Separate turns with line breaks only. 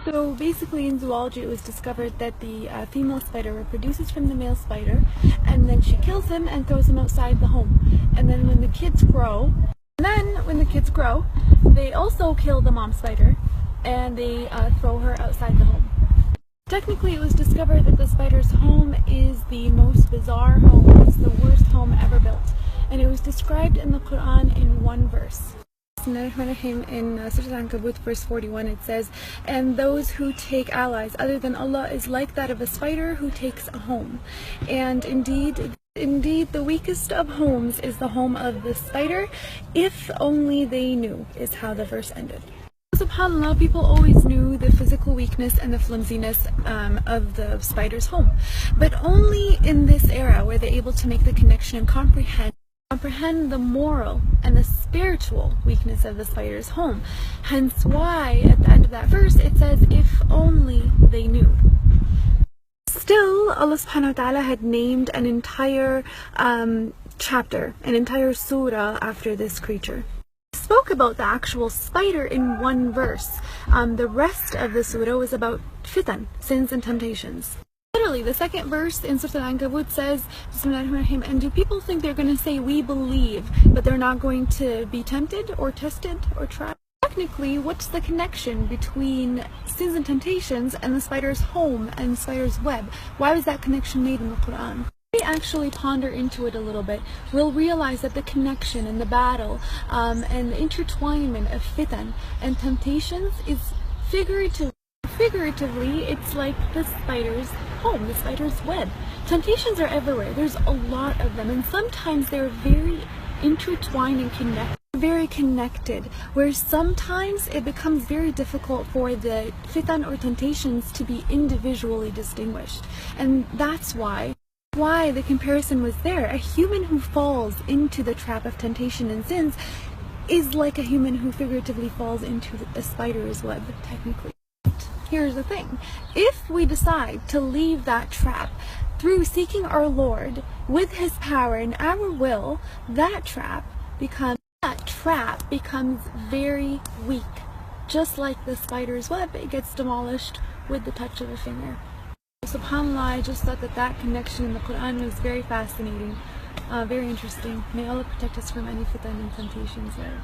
So basically in zoology it was discovered that the female spider reproduces from the male spider, and then she kills him and throws him outside the home. And then when the kids grow, they also kill the mom spider and they throw her outside the home. Technically it was discovered that the spider's home is the most bizarre home. It's the worst home ever built. And it was described in the Quran in one verse. In Surah Al-عنكبوت verse 41 it says, "And those who take allies other than Allah is like that of a spider who takes a home. And indeed the weakest of homes is the home of the spider, if only they knew," is how the verse ended. SubhanAllah, people always knew the physical weakness and the flimsiness of the spider's home. But only in this era were they able to make the connection and comprehend the moral and the spiritual weakness of the spider's home. Hence why at the end of that verse it says, "if only they knew." Still, Allah subhanahu wa ta'ala had named an entire chapter, an entire surah after this creature. He spoke about the actual spider in one verse. The rest of the surah was about fitan, sins and temptations. Literally, the second verse in Surah Al-Ankabut says, "Bismillahirrahmanirrahim," and do people think they're going to say we believe, but they're not going to be tempted or tested or tried? Technically, what's the connection between sins and temptations and the spider's home and the spider's web? Why was that connection made in the Quran? If we actually ponder into it a little bit, we'll realize that the connection and the battle and the intertwinement of fitan and temptations is figuratively, it's like the spider's home, the spider's web. Temptations are everywhere. There's a lot of them, and sometimes they're very intertwined and connected, where sometimes it becomes very difficult for the fitan or temptations to be individually distinguished. And that's why the comparison was there. A human who falls into the trap of temptation and sins is like a human who figuratively falls into a spider's web, technically. Here's the thing, if we decide to leave that trap through seeking our Lord with His power and our will, that trap becomes very weak. Just like the spider's web, it gets demolished with the touch of a finger. SubhanAllah, I just thought that connection in the Quran was very fascinating, very interesting. May Allah protect us from any fitan and temptations there.